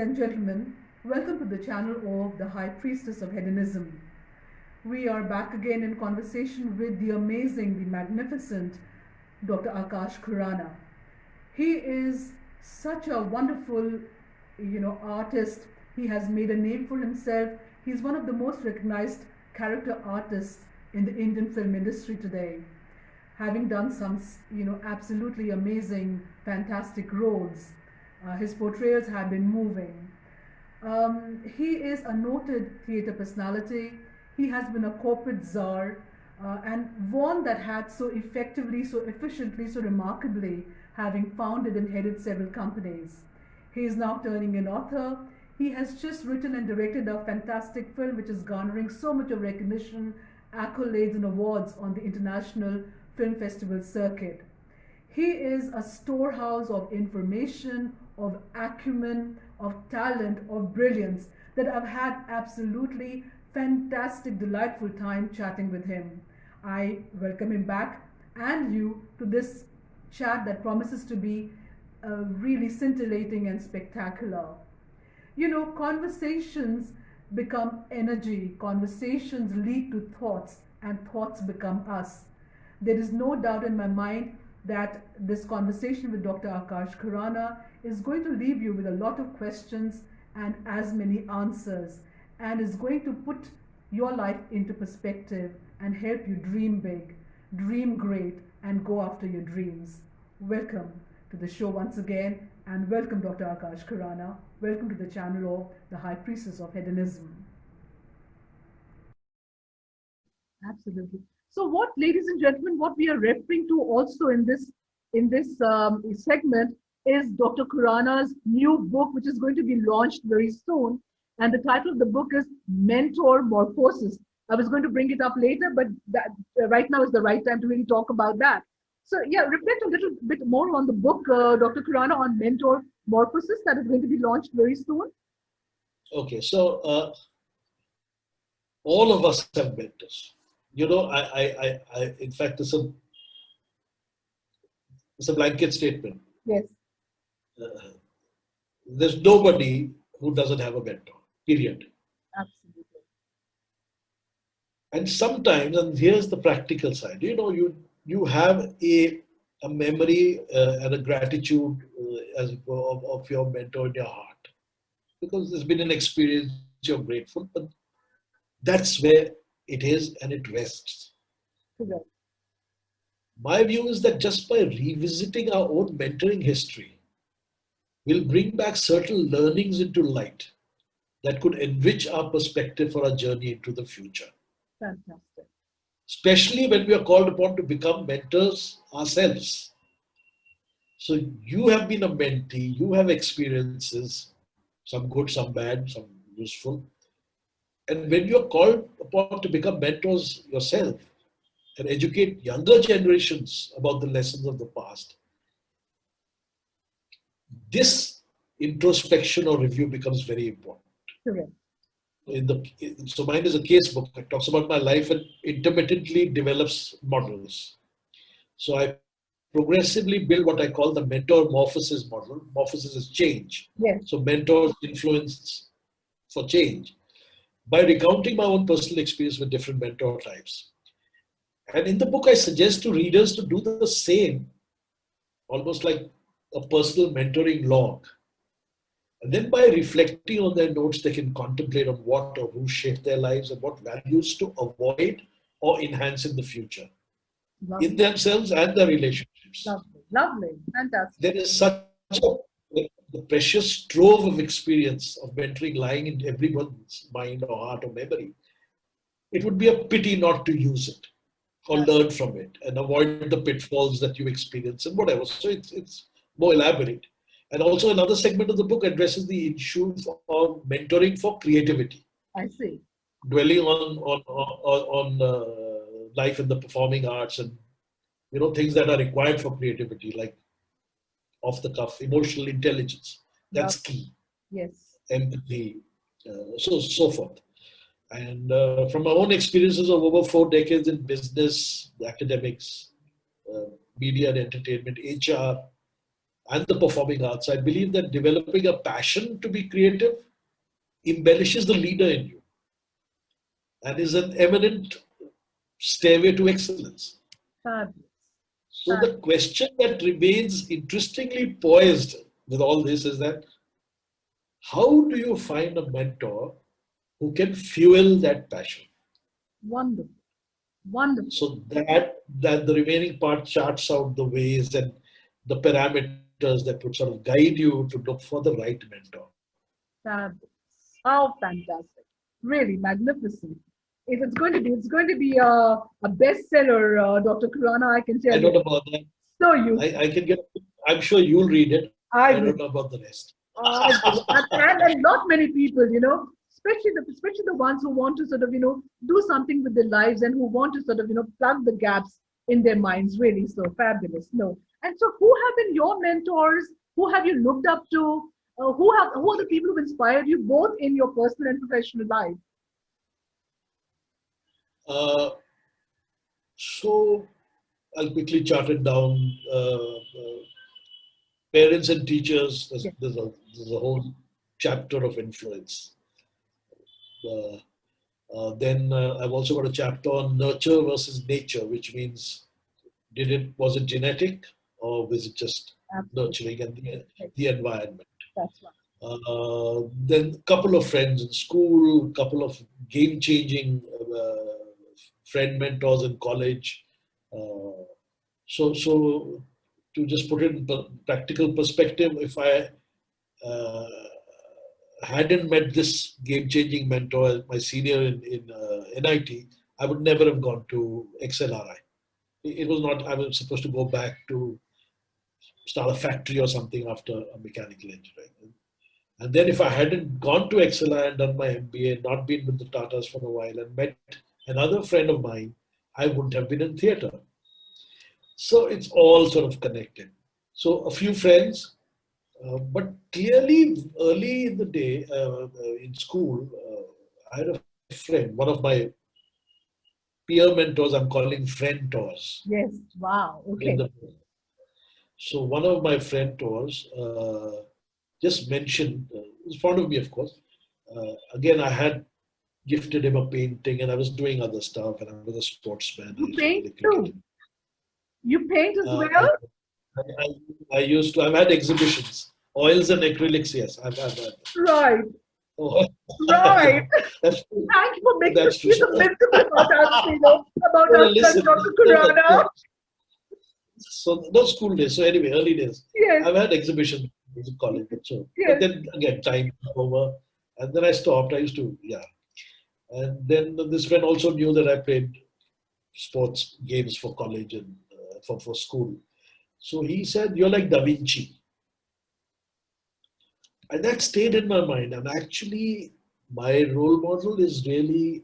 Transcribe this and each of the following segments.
and gentlemen, welcome to the channel of the High Priestess of Hedonism. We are back again in conversation with the amazing, the magnificent Dr. Akash Khurana. He is such a wonderful, artist. He has made a name for himself. He's one of the most recognized character artists in the Indian film industry today, having done some, absolutely amazing, fantastic roles. His portrayals have been moving. He is a noted theatre personality. He has been a corporate czar and one that had so effectively, so efficiently, so remarkably, having founded and headed several companies. He is now turning an author. He has just written and directed a fantastic film which is garnering so much of recognition, accolades and awards on the international film festival circuit. He is a storehouse of information, of acumen, of talent, of brilliance that I've had absolutely fantastic, delightful time chatting with him. I welcome him back and you to this chat that promises to be really scintillating and spectacular. Conversations become energy, conversations lead to thoughts, and thoughts become us. There is no doubt in my mind that this conversation with Dr. Akash Khurana is going to leave you with a lot of questions and as many answers, and is going to put your life into perspective and help you dream big, dream great, and go after your dreams. Welcome to the show once again, and welcome Dr. Akash Khurana. Welcome to the channel of the High Priestess of Hedonism. Absolutely. So what, ladies and gentlemen, what we are referring to also in this segment is Dr. Khurana's new book, which is going to be launched very soon. And the title of the book is Mentor Morphosis. I was going to bring it up later, but right now is the right time to really talk about that. So yeah, reflect a little bit more on the book, Dr. Khurana, on Mentor Morphosis that is going to be launched very soon. Okay, so all of us have mentors. In fact, it's a blanket statement. Yes. There's nobody who doesn't have a mentor, period. Absolutely. And sometimes, and here's the practical side, you have a memory and a gratitude of your mentor in your heart. Because there's been an experience, you're grateful, but that's where it is and it rests. Correct. My view is that just by revisiting our own mentoring history, we'll bring back certain learnings into light that could enrich our perspective for our journey into the future. Fantastic. Especially when we are called upon to become mentors ourselves. So you have been a mentee, you have experiences, some good, some bad, some useful. And when you're called upon to become mentors yourself and educate younger generations about the lessons of the past, this introspection or review becomes very important. Correct. So mine is a case book. It talks about my life and intermittently develops models. So I progressively build what I call the mentor morphosis model. Morphosis is change. Yes. So mentors influence for change by recounting my own personal experience with different mentor types. And in the book, I suggest to readers to do the same, almost like a personal mentoring log. And then by reflecting on their notes, they can contemplate on what or who shaped their lives and what values to avoid or enhance in the future. Lovely. In themselves and their relationships. Lovely, lovely, fantastic. There is such a precious trove of experience of mentoring lying in everyone's mind or heart or memory. It would be a pity not to use it or learn from it and avoid the pitfalls that you experience and whatever. So it's more elaborate. And also another segment of the book addresses the issue of mentoring for creativity. I see. Dwelling on life in the performing arts and things that are required for creativity, like off the cuff, emotional intelligence. That's key. Yes. Empathy, so forth. And from my own experiences of over 4 decades in business, academics, media and entertainment, HR, and the performing arts, I believe that developing a passion to be creative embellishes the leader in you and is an eminent stairway to excellence. Fabulous. So the question that remains interestingly poised with all this is that how do you find a mentor who can fuel that passion? Wonderful. Wonderful. So that the remaining part charts out the ways and the parameters that would sort of guide you to look for the right mentor. Fabulous. How fantastic. Really magnificent. If it's going to be a bestseller, Dr. Khurana, I can tell I don't you. know about that. So you. I can get. I'm sure you'll read it. I will. don't know about the rest. And not many people, especially the ones who want to sort of, do something with their lives and who want to sort of, plug the gaps in their minds. Really, so fabulous. No. And so, who have been your mentors? Who have you looked up to? Who are the people who inspired you both in your personal and professional life? So I'll quickly chart it down. Parents and teachers. There's a whole chapter of influence. Then I've also got a chapter on nurture versus nature, which means was it genetic or was it just nurturing and the environment? That's right. Then a couple of friends in school, a couple of game-changing friend mentors in college. So to just put it in practical perspective, if I hadn't met this game-changing mentor, my senior in NIT, I would never have gone to XLRI. It was not, I was supposed to go back to start a factory or something after a mechanical engineering. And then if I hadn't gone to XLRI and done my MBA, not been with the Tatas for a while and met another friend of mine, I wouldn't have been in theatre. So it's all sort of connected. So a few friends, but clearly early in the day in school, I had a friend, one of my peer mentors, I'm calling friend-tors. Yes, wow, okay. So one of my friend-tors just mentioned, was fond of me, of course. Again, I had gifted him a painting and I was doing other stuff and I was a sportsman. You paint too? You paint as well? I've had exhibitions. Oils and acrylics, yes, I've had that. Right. Oh. Right. That's true. Thank you for making That's me feel a bit about us, Dr. Khurana. So those school days. So anyway, early days. Yes. I've had exhibitions in college. So, yes. But then again, time over. And then I stopped. I used to, And then this friend also knew that I played sports games for college and for school. So he said, "You're like Da Vinci." And that stayed in my mind. And actually, my role model is really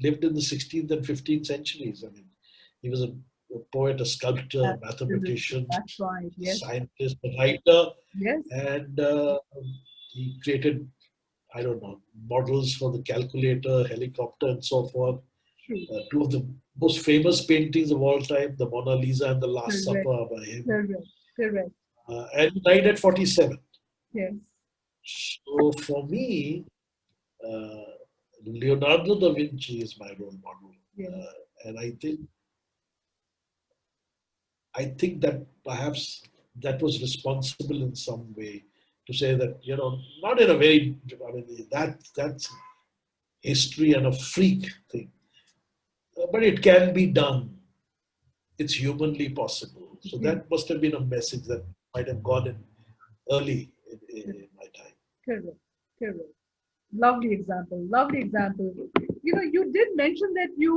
lived in the 16th and 15th centuries. I mean, he was a poet, a sculptor, mathematician, scientist, a writer. Yes. And he created, I don't know, models for the calculator, helicopter, and so forth. Two of the most famous paintings of all time, the Mona Lisa and the Last Supper by him. Correct. And he died at 47. Yes. So for me, Leonardo da Vinci is my role model. Yes. And I think that perhaps that was responsible in some way to say that, not in a very, that's history and a freak thing. But it can be done. It's humanly possible. So that must have been a message that might have gone in early in my time. Correct. Lovely example. You did mention that you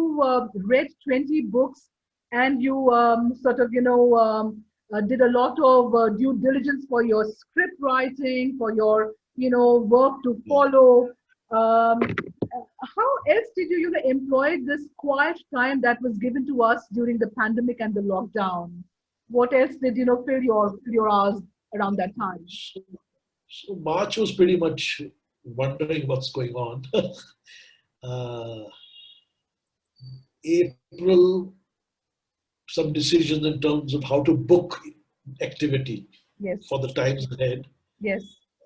read 20 books and you did a lot of due diligence for your script writing, for your, work to follow. How else did you employ this quiet time that was given to us during the pandemic and the lockdown? What else did fill your hours around that time? So March was pretty much wondering what's going on. April, some decisions in terms of how to book activity. Yes. for the times ahead. Yes.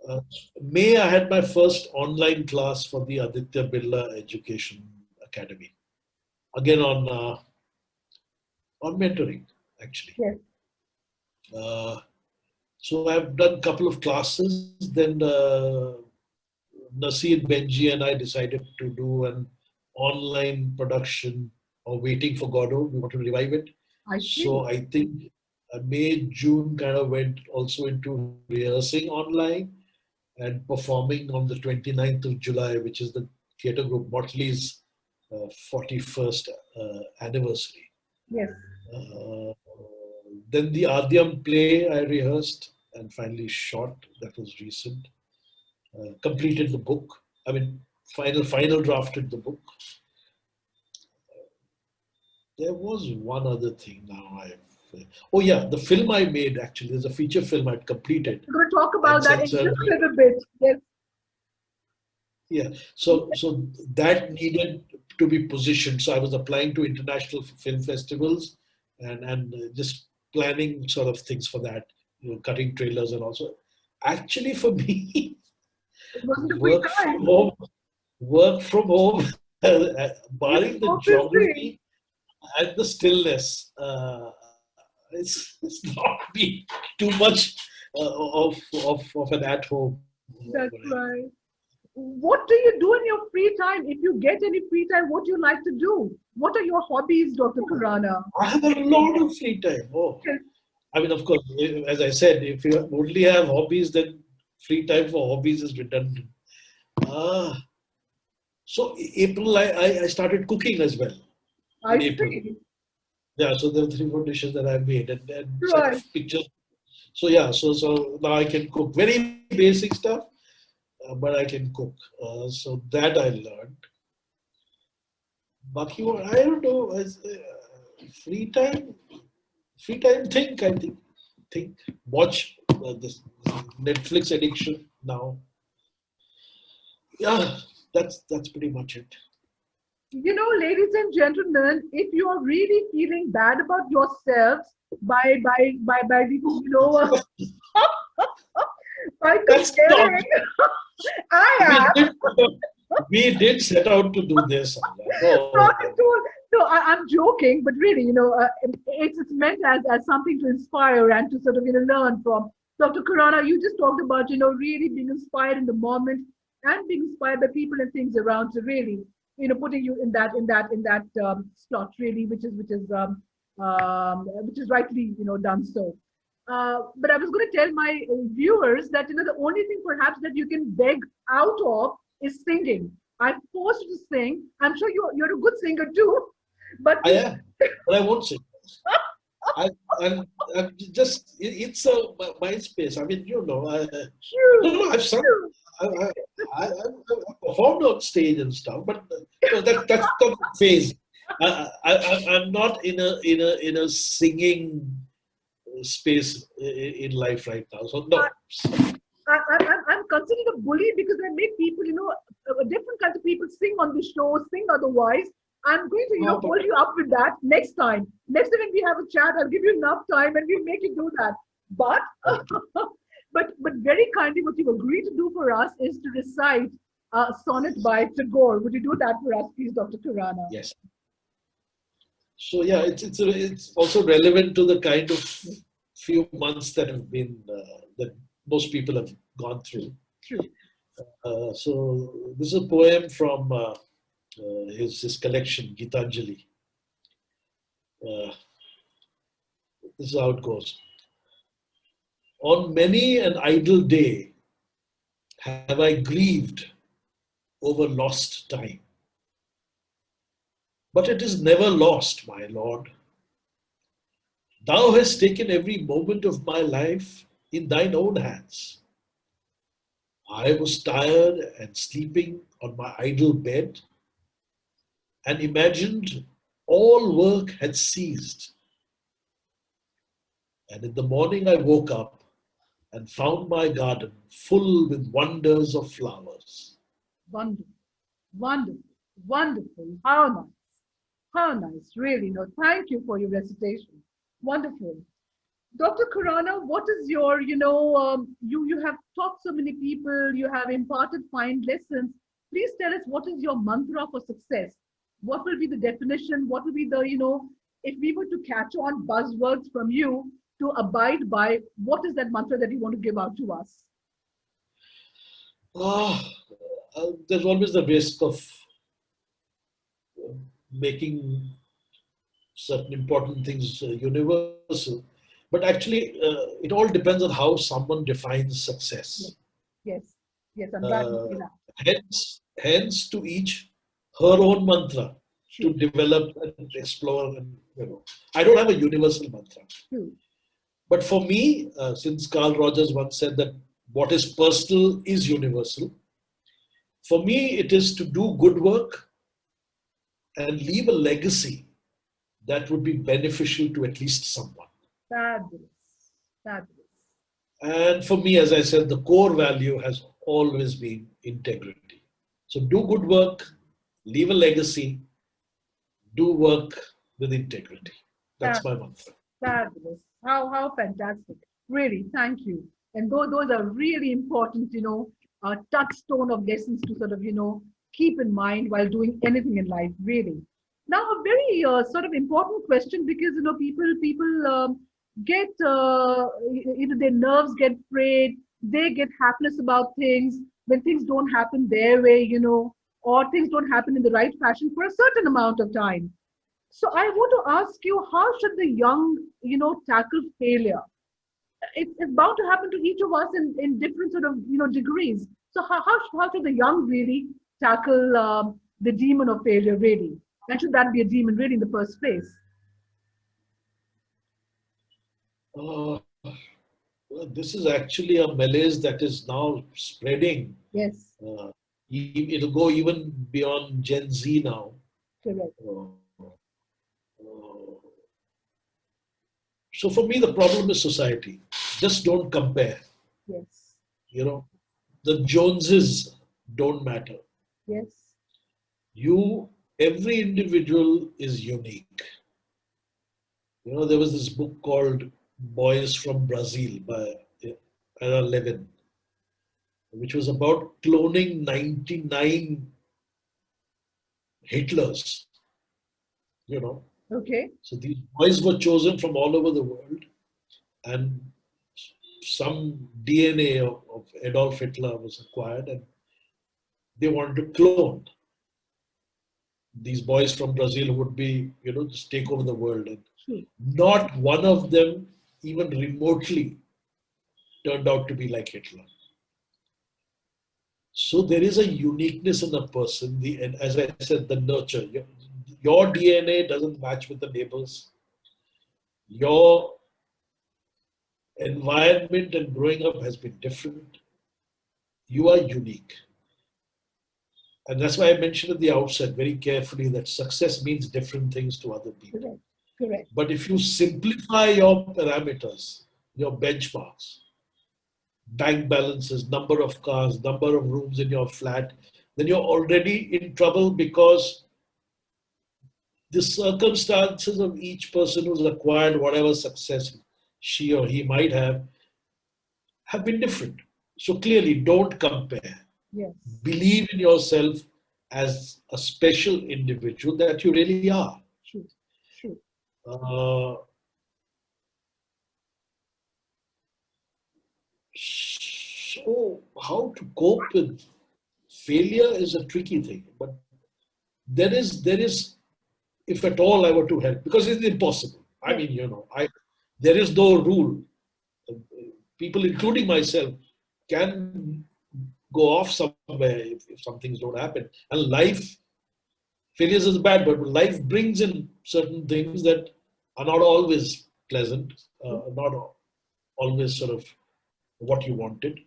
Uh, May, I had my first online class for the Aditya Birla Education Academy. Again on mentoring, actually. Yes. So I've done a couple of classes. Then Nasir Benji and I decided to do an online production of Waiting for Godot. We want to revive it. I see. So I think May, June kind of went also into rehearsing online and performing on the 29th of July, which is the theatre group Motley's 41st anniversary. Yes. Then the Adyam play I rehearsed and finally shot. That was recent. Completed the book. I mean, final drafted the book. There was one other thing now. Oh yeah, the film I made actually. There's a feature film I'd completed. We're going to talk about that in just a little bit. Yes. Yeah. So that needed to be positioned. So I was applying to international film festivals and just planning sort of things for that. You know, cutting trailers and also. Actually, for me, work from home, barring the geography and the stillness, it's not be too much of an at home. That's right. What do you do in your free time? If you get any free time, what do you like to do? What are your hobbies, Dr. Khurana? I have a lot of free time. Oh, I mean, of course, as I said, if you only have hobbies, then free time for hobbies is redundant. So April, I started cooking as well. I see. Yeah, so there are 3-4 dishes that I've made and right. pictures. So yeah, so now I can cook very basic stuff, but I can cook. So that I learned. But I don't know, free time, think, watch this Netflix addiction now. Yeah, that's pretty much it. You know, ladies and gentlemen, if you are really feeling bad about yourselves by you know, by comparing, I am. We did set out to do this. No, I'm joking, but really, you know, it's meant as something to inspire and to sort of, you know, learn from. Dr. Khurana, you just talked about, you know, really being inspired in the moment and being inspired by people and things around. So really, you know, putting you in that slot really, which is rightly, you know, done so. But I was going to tell my viewers that, you know, the only thing perhaps that you can beg out of is singing. I'm forced to sing. I'm sure you're a good singer too, but I am, but I won't sing. I'm just it's my space. I mean, you know, I've sung. I performed on stage and stuff, but you know, that's not the phase. I'm not in a singing space in life right now. So no. I'm considered a bully because I make people, you know, different kinds of people sing on the show, sing otherwise. I'm going to, you know, hold you up with that next time. Next time when we have a chat, I'll give you enough time and we'll make you do that. But but very kindly, what you've agreed to do for us is to recite a sonnet by Tagore. Would you do that for us, please, Dr. Khurana? Yes. So yeah, it's also relevant to the kind of few months that have been that most people have gone through. True. So this is a poem from his collection, Gitanjali. This is how it goes. On many an idle day have I grieved over lost time. But it is never lost, my Lord. Thou hast taken every moment of my life in thine own hands. I was tired and sleeping on my idle bed and imagined all work had ceased. And in the morning I woke up and found my garden full with wonders of flowers. Wonderful, wonderful, wonderful. How nice. How nice, really. No, thank you for your recitation. Wonderful. Dr. Khurana, what is your, you have taught so many people, you have imparted fine lessons. Please tell us, what is your mantra for success? What will be the definition? What will be the, if we were to catch on buzzwords from you to abide by, what is that mantra that you want to give out to us? There's always the risk of making certain important things universal. But actually, it all depends on how someone defines success. Yes, yes, I'm glad to see that. Hence, to each her own mantra to develop and explore. And I don't have a universal mantra. But for me, since Carl Rogers once said that what is personal is universal, for me it is to do good work and leave a legacy that would be beneficial to at least someone. Fabulous, fabulous. And for me, as I said, the core value has always been integrity. So do good work, leave a legacy, do work with integrity. That's my mantra. Fabulous. How fantastic. Really, thank you. And those are really important, touchstone of lessons to sort of, keep in mind while doing anything in life, really. Now, a very sort of important question, because, people get, their nerves get frayed, they get hapless about things when things don't happen their way, or things don't happen in the right fashion for a certain amount of time. So I want to ask you, how should the young, tackle failure? It's bound to happen to each of us in different sort of, degrees. So how should the young really tackle the demon of failure, really? And should that be a demon, really, in the first place? This is actually a malaise that is now spreading. Yes. It'll go even beyond Gen Z now. Correct. So for me, the problem is society. Just don't compare. Yes. The Joneses don't matter. Yes. Every individual is unique. There was this book called Boys from Brazil by Anna Levin, which was about cloning 99 Hitlers. Okay. So these boys were chosen from all over the world, and some DNA of Adolf Hitler was acquired, and they wanted to clone these boys from Brazil who would be, just take over the world. And not one of them even remotely turned out to be like Hitler. So there is a uniqueness in a person. And as I said, the nurture. Your DNA doesn't match with the neighbors. Your environment and growing up has been different. You are unique. And that's why I mentioned at the outset very carefully that success means different things to other people. Correct. But if you simplify your parameters, your benchmarks, bank balances, number of cars, number of rooms in your flat, then you're already in trouble, because the circumstances of each person who's acquired whatever success she or he might have been different. So clearly, don't compare. Yes. Believe in yourself as a special individual that you really are. True. So how to cope with failure is a tricky thing, but there is, if at all I were to help, because it's impossible. I mean, there is no rule. People, including myself, can go off somewhere if some things don't happen. And failures is bad, but life brings in certain things that are not always pleasant, not always sort of what you wanted.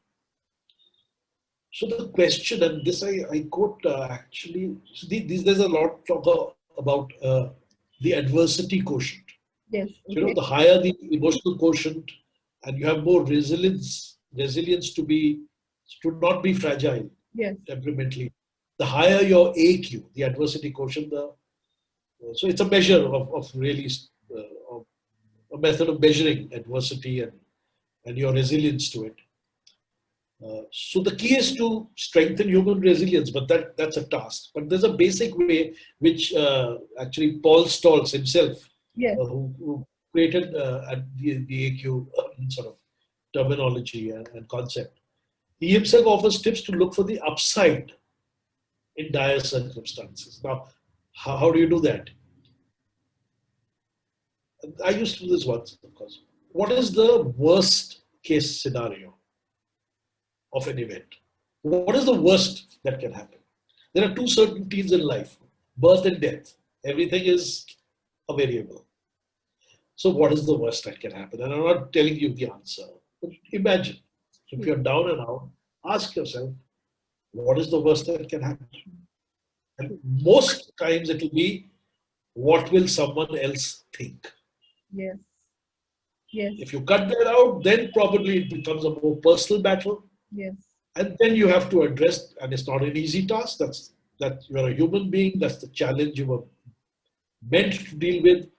So the question, and this I quote actually, there's a lot of talk about the adversity quotient. Yes. So, the higher the emotional quotient, and you have more resilience to not be fragile. Yes. Temperamentally, the higher your AQ, the adversity quotient, so it's a measure of really a method of measuring adversity and your resilience to it. So the key is to strengthen human resilience, but that's a task. But there's a basic way which actually Paul Stoltz himself, Yes. who created the AQ sort of terminology and concept. He himself offers tips to look for the upside in dire circumstances. Now, how do you do that? I used to do this once, of course. What is the worst case scenario of an event? What is the worst that can happen? There are two certainties in life, birth and death. Everything is a variable. So what is the worst that can happen? And I'm not telling you the answer. But imagine, if you're down and out, ask yourself, what is the worst that can happen? And most times it will be, what will someone else think? Yes. Yes. If you cut that out, then probably it becomes a more personal battle. Yes. And then you have to address, and it's not an easy task. That you're a human being. That's the challenge you were meant to deal with.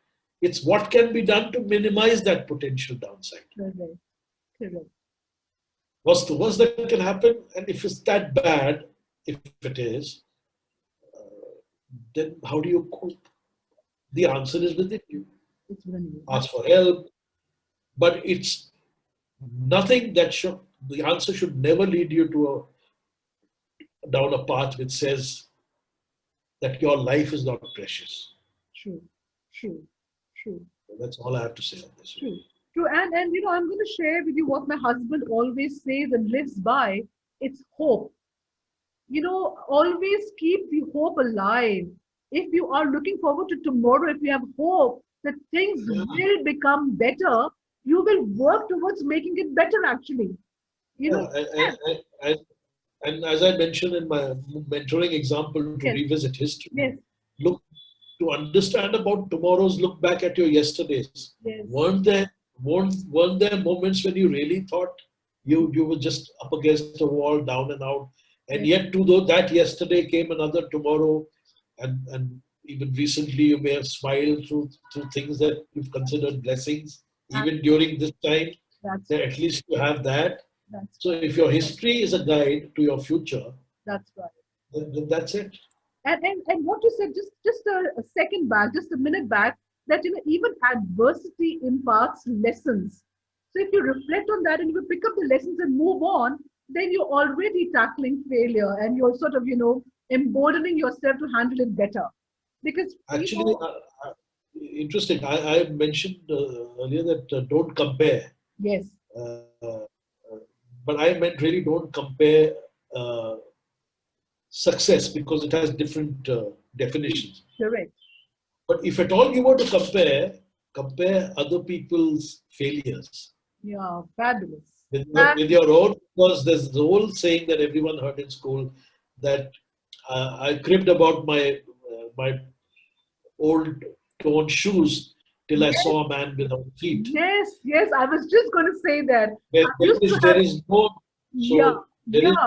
It's what can be done to minimize that potential downside. Correct. Correct. What's the worst that can happen? And if it's that bad, if it is, then how do you cope? The answer is within you. It's within you. Ask for help. But it's nothing that should, the answer should never lead you to down a path which says that your life is not precious. True. That's all I have to say on this. True. And I'm going to share with you what my husband always says and lives by. It's hope. Always keep the hope alive. If you are looking forward to tomorrow, if you have hope that things will become better, you will work towards making it better, actually. And as I mentioned in my mentoring example, to revisit history, look, to understand about tomorrow's, look back at your yesterdays. Yes. Weren't there moments when you really thought you were just up against the wall, down and out, and yet to that yesterday came another tomorrow, and even recently you may have smiled through things that you've considered blessings, even during this time. At least you have that. So if your history is a guide to your future, that's right. Then that's it. And what you said just a second back, just a minute back, that even adversity imparts lessons. So if you reflect on that and you pick up the lessons and move on, then you're already tackling failure and you're sort of emboldening yourself to handle it better. Because actually, interesting. I mentioned earlier that don't compare. Yes. But I meant really don't compare success, because it has different definitions. Correct. But if at all you were to compare other people's failures. Yeah, fabulous. With your own, because there's the old saying that everyone heard in school that I cribbed about my old torn shoes till I saw a man without feet. Yes, I was just going to say that. There is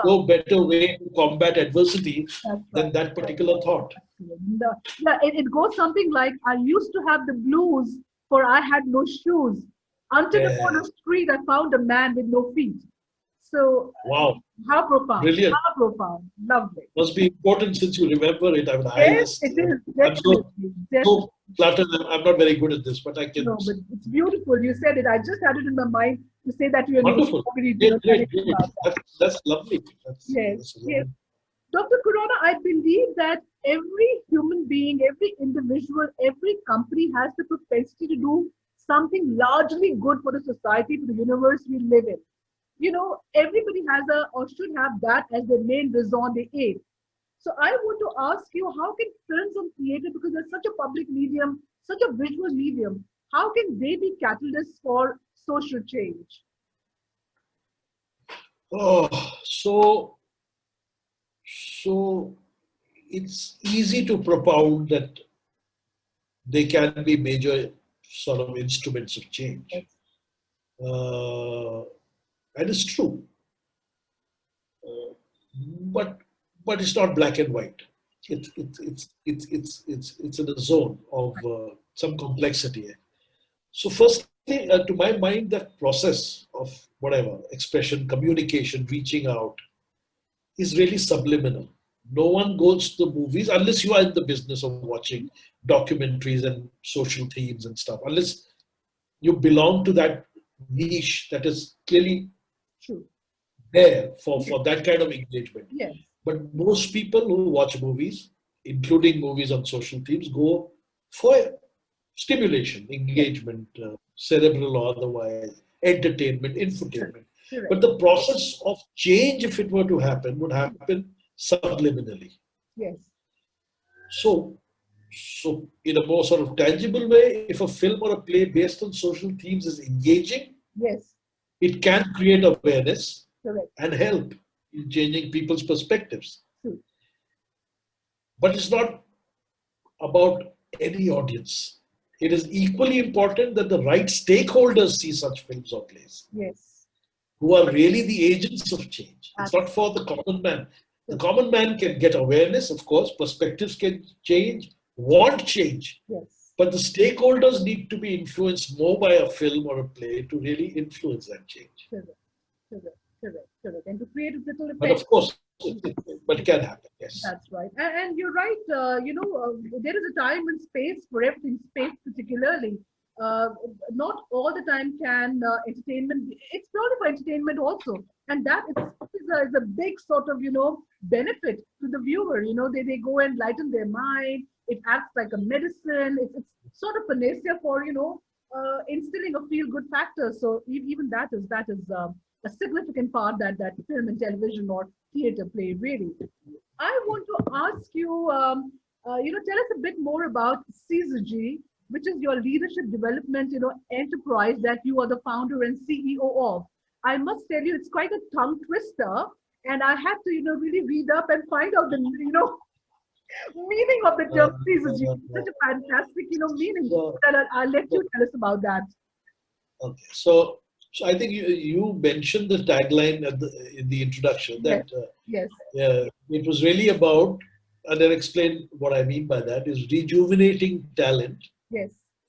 no better way to combat adversity than that particular thought. It goes something like, I used to have the blues for I had no shoes. Until upon a street I found a man with no feet. So, wow. How profound. Brilliant. How profound. Lovely. Must be important since you remember it. Yes, it is. Definitely. I'm so flattered. I'm not very good at this, but I can. No, but it's beautiful. You said it. I just had it in my mind to say that you are wonderful. Great. That's lovely. Yes. Dr. Khurana, I believe that every human being, every individual, every company has the propensity to do something largely good for the society, for the universe we live in. Everybody has or should have that as their main raison d'etre. So I want to ask you, how can films and theatre, because they're such a public medium, such a visual medium, how can they be catalysts for social change? So it's easy to propound that they can be major sort of instruments of change. And it's true. But it's not black and white. It's in a zone of some complexity. So firstly, to my mind, that process of whatever expression, communication, reaching out is really subliminal. No one goes to the movies unless you are in the business of watching documentaries and social themes and stuff. Unless you belong to that niche that is clearly True. there for that kind of engagement. Yes. But most people who watch movies, including movies on social themes, go for stimulation, engagement, cerebral or otherwise, entertainment, infotainment. Correct. But the process of change, if it were to happen, would happen subliminally. Yes. So in a more sort of tangible way, if a film or a play based on social themes is engaging, Yes. it can create awareness Correct. and help in changing people's perspectives. True. But it's not about any audience. It is equally important that the right stakeholders see such films or plays, Yes. who are really the agents of change. It's not for the common man. The common man can get awareness, of course, perspectives can change, want change. Yes. But the stakeholders need to be influenced more by a film or a play to really influence that change. Correct. Correct. Correct. Correct. And to create a little effect. But of course, but it can happen, yes. That's right. And you're right. There is a time and space for everything, space particularly. Not all the time can entertainment, it's probably for entertainment also. And that is a big sort of, benefit to the viewer. They go and lighten their mind. It acts like a medicine. It's sort of panacea for, instilling a feel-good factor. So even that is a significant part that film and television or theater play really. I want to ask you, tell us a bit more about CZG, which is your leadership development, enterprise that you are the founder and CEO of. I must tell you, it's quite a tongue twister, and I had to, really read up and find out the, meaning of the term CZG. Such a fantastic, meaning. I'll let you tell us about that. Okay, so I think you mentioned the tagline in the introduction that yes. It was really about, and I'll explain what I mean by that, is rejuvenating talent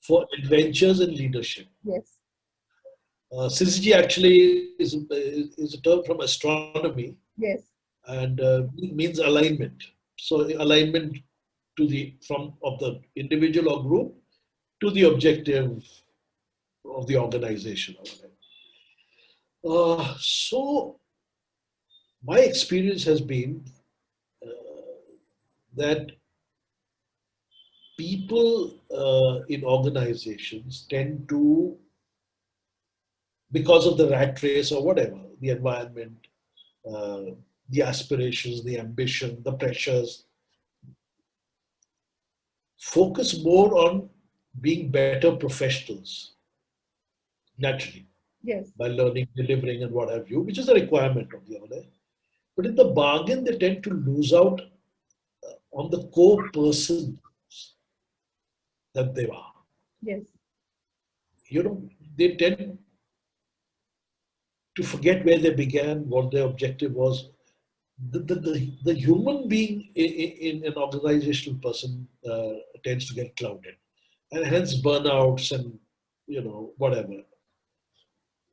for adventures and leadership. Yes. CCG actually is a term from astronomy. Yes. And means alignment. So alignment of the individual or group to the objective of the organization. So my experience has been that people in organizations tend to, because of the rat race or whatever, the environment, the aspirations, the ambition, the pressures, focus more on being better professionals, naturally. Yes. By learning, delivering, and what have you, which is a requirement of the organization. But in the bargain, they tend to lose out on the core persons that they are. Yes. They tend to forget where they began, what their objective was. The human being in an organizational person tends to get clouded, and hence burnouts and whatever.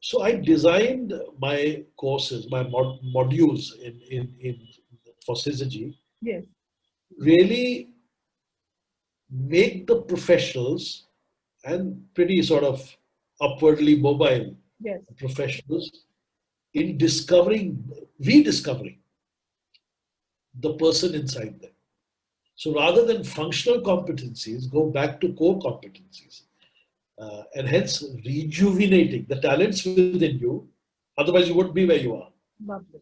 So I designed my courses, my modules for CZG. Yes. Really make the professionals and pretty sort of upwardly mobile professionals in rediscovering the person inside them. So rather than functional competencies, go back to core competencies. And hence rejuvenating the talents within you. Otherwise, you wouldn't be where you are. Lovely.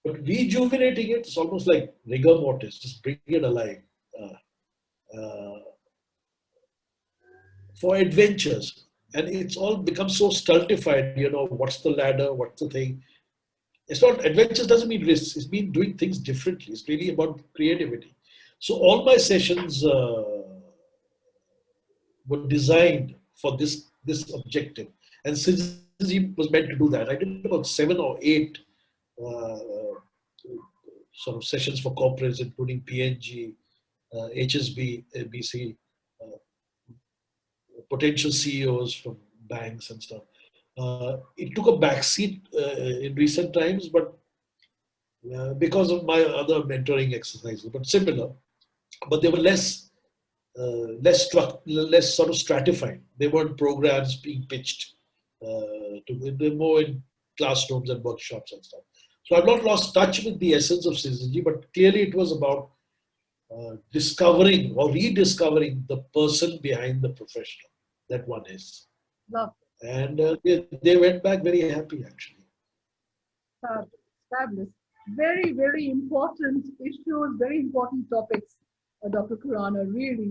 But rejuvenating it is almost like rigor mortis, just bring it alive. For adventures. And it's all become so stultified, what's the ladder, what's the thing. It's not, adventures doesn't mean risks, it's mean doing things differently. It's really about creativity. So all my sessions were designed for this objective, and CZG was meant to do that. I did about 7 or 8 sort of sessions for corporates, including PNG, HSB, BC, potential CEOs from banks and stuff. It took a backseat in recent times, but because of my other mentoring exercises, but similar. But they were less sort of stratified. They weren't programs being pitched. They're more in classrooms and workshops and stuff. So I've not lost touch with the essence of syzygy, but clearly it was about discovering or rediscovering the person behind the professional that one is. Love. And they went back very happy, actually. Fabulous. Very, very important issues, very important topics, Dr. Khurana. Really,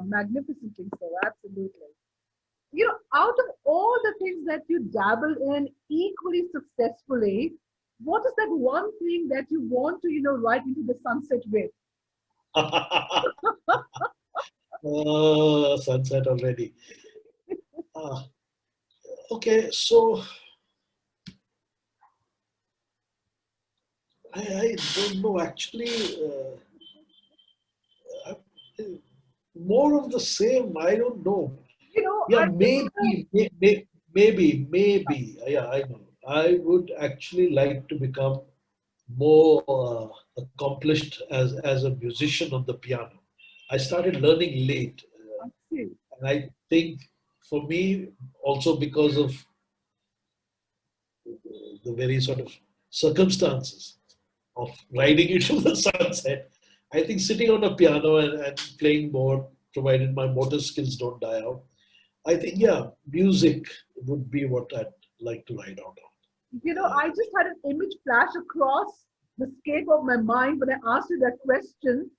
magnificently so. Absolutely. Out of all the things that you dabble in equally successfully, what is that one thing that you want to, ride into the sunset with? Sunset already. Okay, so I don't know. Actually, more of the same. I don't know. Yeah, maybe. Yeah, I know. I would actually like to become more accomplished as a musician on the piano. I started learning late. And I think for me, also because of the very sort of circumstances of riding into the sunset, I think sitting on a piano and playing more, provided my motor skills don't die out, I think, yeah, music would be what I'd like to ride out on. I just had an image flash across the scape of my mind when I asked you that question.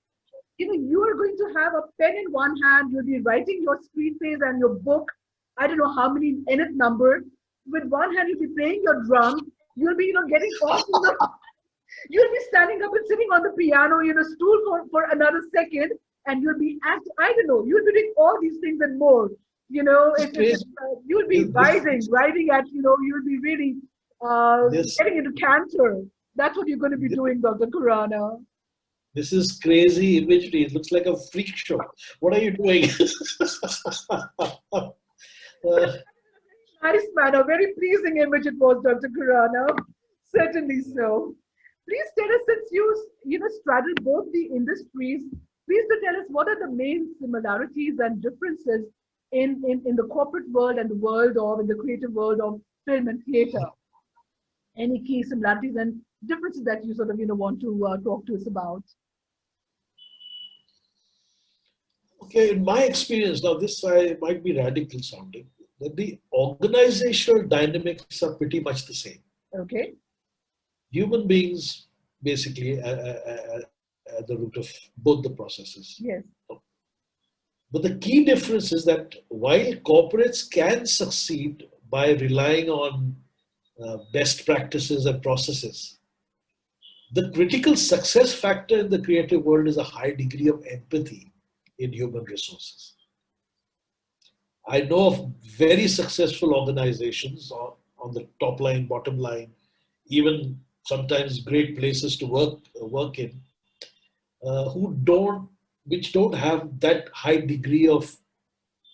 You are going to have a pen in one hand, you'll be writing your screenplays and your book, I don't know how many nth number. With one hand, you'll be playing your drum, you'll be, getting off you'll be standing up and sitting on the piano, stool for another second, and you'll be I don't know, you'll be doing all these things and more. You'll be riding at, you'll be really getting into canter. That's what you're going to be doing, Dr. Khurana. This is crazy imagery. It looks like a freak show. What are you doing? Nice man, a very pleasing image it was, Dr. Khurana. Certainly so. Please tell us, since you straddle both the industries, please do tell us what are the main similarities and differences in the corporate world and the world of, in the creative world of film and theatre. Any key similarities and differences that you sort of, want to talk to us about? Okay, in my experience, now this might be radical sounding, that the organizational dynamics are pretty much the same. Okay. Human beings, basically, at the root of both the processes. Yes. But the key difference is that while corporates can succeed by relying on best practices and processes, the critical success factor in the creative world is a high degree of empathy in human resources. I know of very successful organizations on the top line, bottom line, even sometimes great places to work in, which don't have that high degree of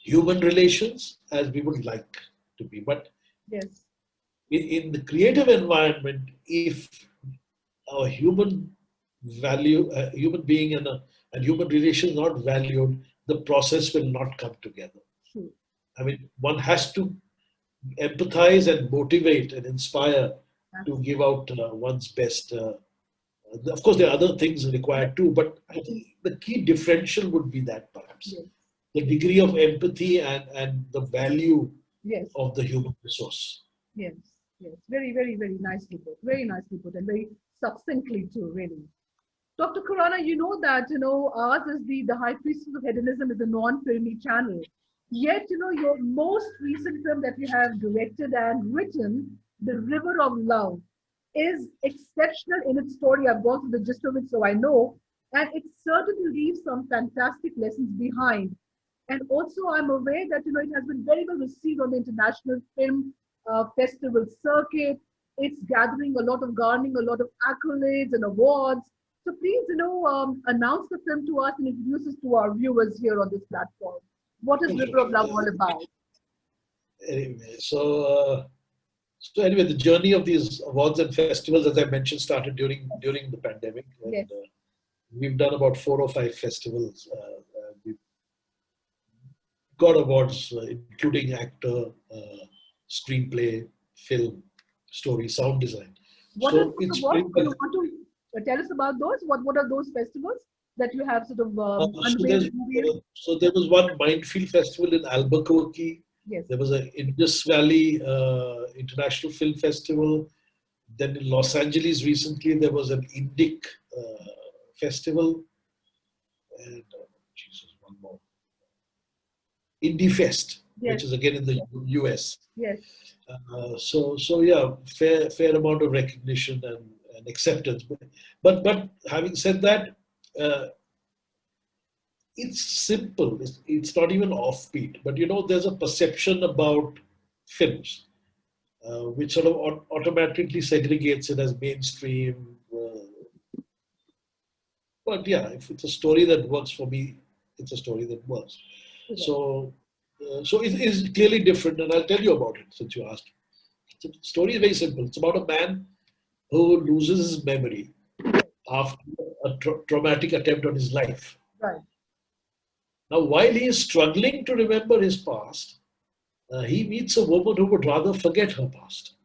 human relations as we would like to be. But yes, in the creative environment, if a human being and human relations not valued, the process will not come together. True. I mean, one has to empathize and motivate and inspire to give out one's best. Of course, there are other things required too, but I think the key differential would be that perhaps. Yes. The degree of empathy and the value yes. of the human resource. Yes, yes. Very, very, very nicely put. Very nicely put and very succinctly too, really. Dr. Khurana, you know that, ours is the High Priestess of Hedonism is a non-filmy channel. Yet, your most recent film that you have directed and written, The River of Love, is exceptional in its story. I've gone through the gist of it, so I know. And it certainly leaves some fantastic lessons behind. And also, I'm aware that, it has been very well received on the International Film Festival circuit. It's garnering a lot of accolades and awards. So please, announce the film to us and introduce us to our viewers here on this platform. What is River of Love all about? Anyway, so anyway, the journey of these awards and festivals, as I mentioned, started during the pandemic. And, Yes. We've done about 4 or 5 festivals. We've got awards, including actor, screenplay, film, story, sound design. What So are those it's awards? pretty Do much, you want to tell us about those? What are those festivals that you have sort of so, unveiled the movie in? so there was one Mindfield Festival in Albuquerque. Yes. There was an Indus Valley International Film Festival. Then in Los Angeles recently, there was an Indic festival. And Jesus, one more. Indie Fest, Yes. which is again in the US. Yes. So yeah, fair amount of recognition and acceptance. But having said that, it's simple. It's not even offbeat. But there's a perception about films which sort of automatically segregates it as mainstream. But yeah, if it's a story that works for me, it's a story that works. Okay. So it is clearly different, and I'll tell you about it since you asked. The story is very simple. It's about a man who loses his memory after a traumatic attempt on his life. Right. Now, while he is struggling to remember his past, he meets a woman who would rather forget her past.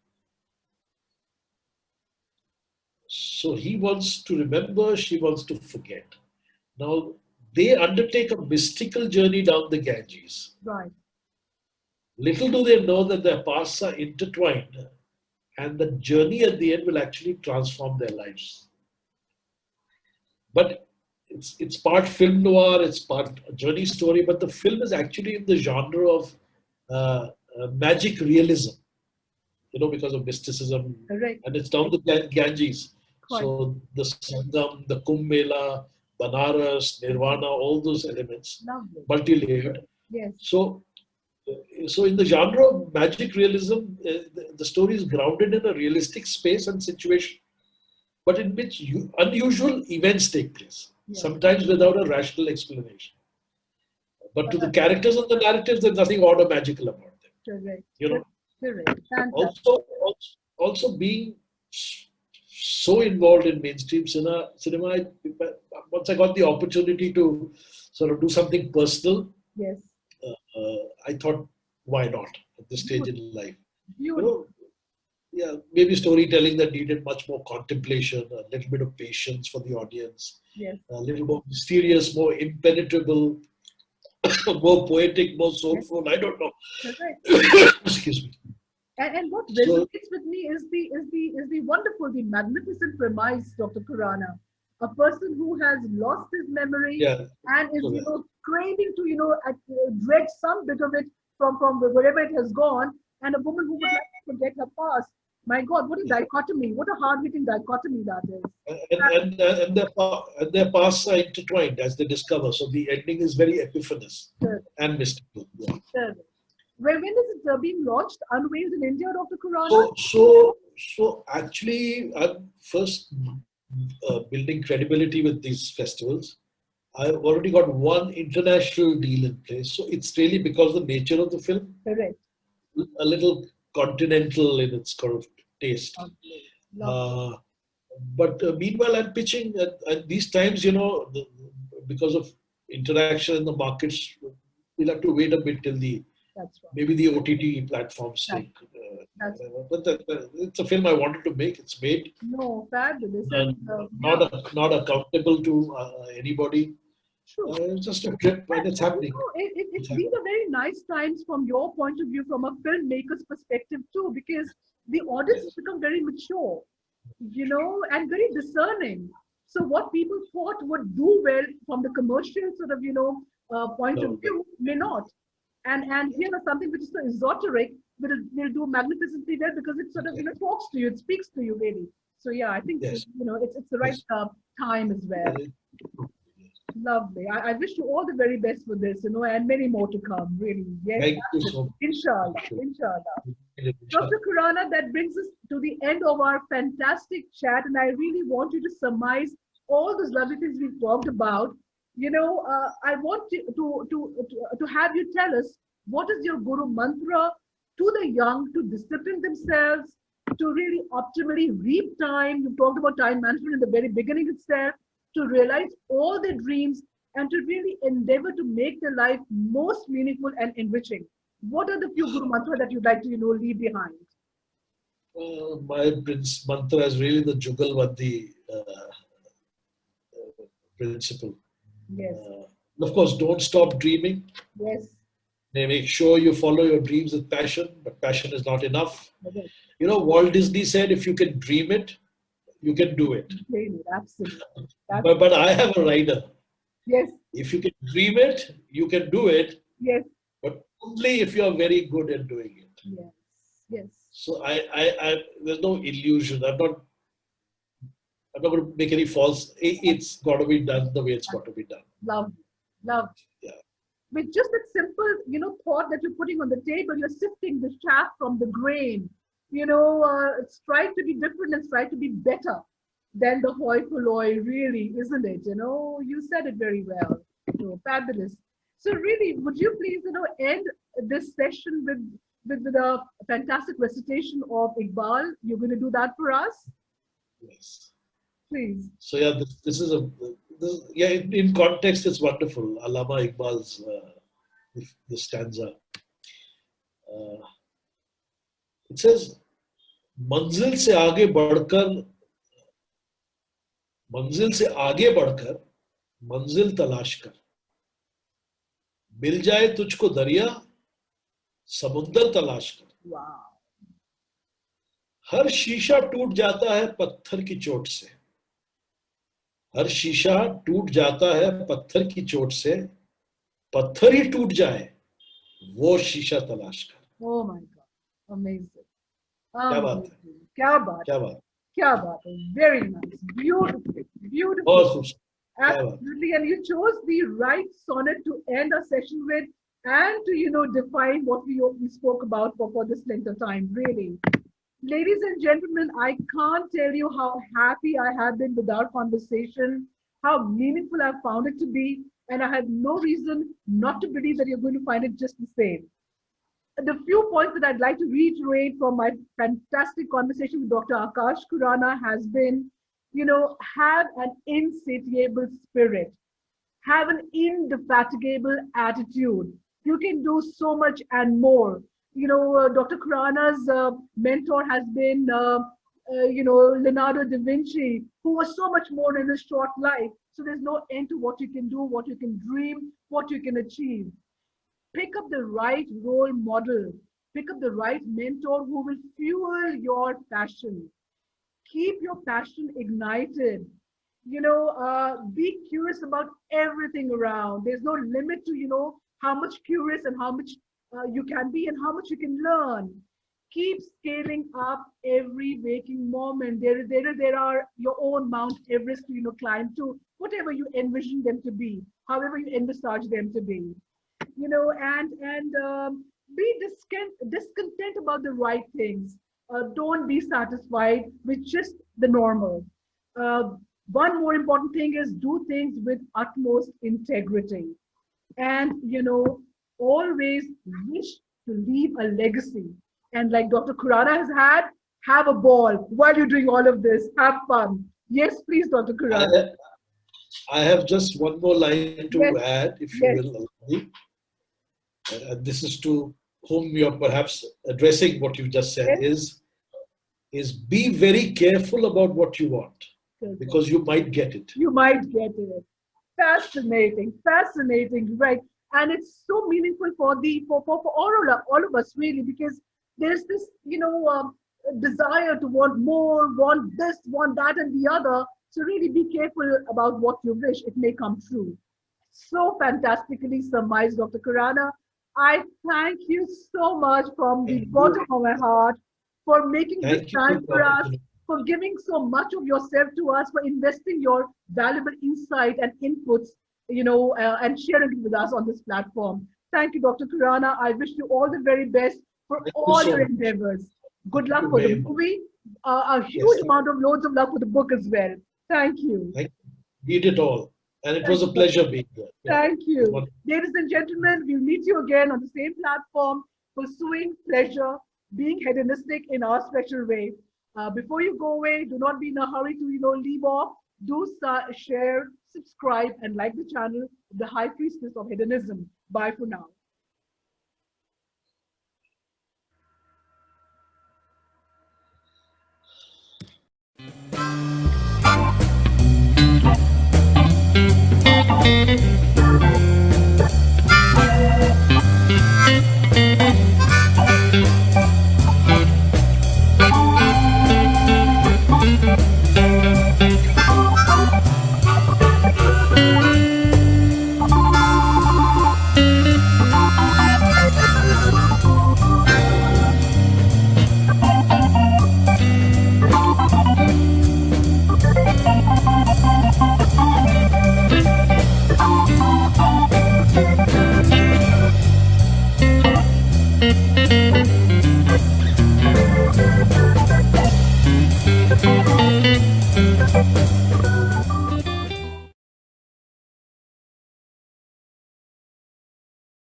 So he wants to remember, she wants to forget. Now, they undertake a mystical journey down the Ganges. Right. Little do they know that their pasts are intertwined, and the journey at the end will actually transform their lives. But it's part film noir, it's part journey story, but the film is actually in the genre of magic realism, because of mysticism. Correct. And it's down the Ganges. Quite. So the Sangam, the Kumbh Mela, Banaras, Nirvana, all those elements, Lovely. multi-layered. Yes. So in the genre of magic realism, the story is grounded in a realistic space and situation, but in which unusual events take place, sometimes without a rational explanation. But to the characters and the narratives, there's nothing odd or magical about them. Correct. Correct. Also being so involved in mainstream cinema, once I got the opportunity to sort of do something personal, yes, I thought, why not at this stage in life? Beautiful. Yeah, maybe storytelling that needed much more contemplation, a little bit of patience for the audience, yes, a little more mysterious, more impenetrable, more poetic, more soulful. I don't know. Excuse me. And what resonates with me is the wonderful, the magnificent premise, Dr. Khurana. A person who has lost his memory and is, craving to, dredge some bit of it from wherever it has gone, and a woman who would like to forget her past. My God, what a dichotomy! What a hard-hitting dichotomy that is. And their pasts are intertwined as they discover. So the ending is very epiphanous and mystical. Yeah. When is it being launched, unveiled in India, Dr. Khurana? So actually, I'm first building credibility with these festivals. I've already got one international deal in place. So it's really because of the nature of the film. Correct. A little continental in its kind of taste. But meanwhile, I'm pitching at these times, because of interaction in the markets, we'll have to wait a bit till maybe the OTT platforms take. But it's a film I wanted to make. It's made. No, fabulous. Not accountable to anybody. Sure. It's just a trip, and it's happening. It's been a very nice times from your point of view, from a filmmaker's perspective too, because the audience has become very mature, and very discerning. So what people thought would do well from the commercial sort of, point of view may not. And here is something which is so esoteric, but it will do magnificently well because it sort of, talks to you, it speaks to you really. So yeah, I think, it's the right time as well. Lovely. I wish you all the very best for this, and many more to come, really. Yes. Thank you so much. Inshallah. Dr. Khurana, that brings us to the end of our fantastic chat, and I really want you to surmise all those lovely things we've talked about. I want to have you tell us, what is your guru mantra to the young to discipline themselves, to really optimally reap time. You talked about time management in the very beginning itself, to realize all their dreams and to really endeavor to make their life most meaningful and enriching. What are the few Guru mantras that you'd like to, leave behind? My mantra is really the Jugalbandi principle. Yes. Of course, don't stop dreaming. Yes. Make sure you follow your dreams with passion, but passion is not enough. Okay. Walt Disney said, if you can dream it, you can do it. Absolutely. But I have a rider. Yes. If you can dream it, you can do it. Yes. But only if you are very good at doing it. Yes. Yes. So there's no illusion. I'm not going to make any false. It's got to be done the way it's got to be done. Love. Yeah. With just that simple, thought that you're putting on the table, you're sifting the chaff from the grain. Strive to be different and strive to be better than the hoi polloi, really, isn't it? You said it very well. Fabulous. So really, would you please, end this session with a fantastic recitation of Iqbal? You're going to do that for us? Yes. Please. So yeah, this is in context, it's wonderful. Allama Iqbal's the stanza. It says, मंजिल से आगे बढ़कर मंजिल तलाश कर, मिल जाए तुझको दरिया समुंदर तलाश कर। हर शीशा टूट जाता है पत्थर की चोट से, हर शीशा टूट जाता है पत्थर की चोट से, पत्थर ही टूट जाए वो शीशा तलाश कर। Oh my God, amazing. क्या बात है, क्या बात है, very nice, beautiful. Absolutely, and you chose the right sonnet to end our session with and to define what we spoke about for this length of time, really. Ladies and gentlemen, I can't tell you how happy I have been with our conversation, how meaningful I've found it to be, and I have no reason not to believe that you're going to find it just the same. The few points that I'd like to reiterate from my fantastic conversation with Dr. Akash Khurana has been, have an insatiable spirit, have an indefatigable attitude. You can do so much and more. Dr. Khurana's mentor has been, Leonardo da Vinci, who was so much more in his short life. So there's no end to what you can do, what you can dream, what you can achieve. Pick up the right role model. Pick up the right mentor who will fuel your passion. Keep your passion ignited. Be curious about everything around. There's no limit to, how much curious and how much you can be and how much you can learn. Keep scaling up every waking moment. There are your own Mount Everest to, climb to, whatever you envision them to be, however you envisage them to be. Be discontent about the right things. Don't be satisfied with just the normal. One more important thing is do things with utmost integrity. And, always wish to leave a legacy. And like Dr. Khurana has had, have a ball while you're doing all of this. Have fun. Yes, please, Dr. Khurana. I have just one more line to add, if you will allow me. This is to whom you're perhaps addressing what you just said, is be very careful about what you want, because you might get it. You might get it. Fascinating, right? And it's so meaningful for all of us, really, because there's this, desire to want more, want this, want that, and the other. So really be careful about what you wish. It may come true. So fantastically surmised, Dr. Khurana. I thank you so much from the bottom of my heart for making this time for us, for giving so much of yourself to us, for investing your valuable insight and inputs, and sharing it with us on this platform. Thank you, Dr. Khurana. I wish you all the very best for all your endeavors. Good luck for the movie. A huge amount of loads of love for the book as well. Thank you. Need it all. And it was a pleasure being there. Thank you. Ladies and gentlemen, we'll meet you again on the same platform pursuing pleasure, being hedonistic in our special way. Before you go away, do not be in a hurry to leave off. Do share, subscribe, and like the channel, The High Priestess of Hedonism. Bye for now. Thank you.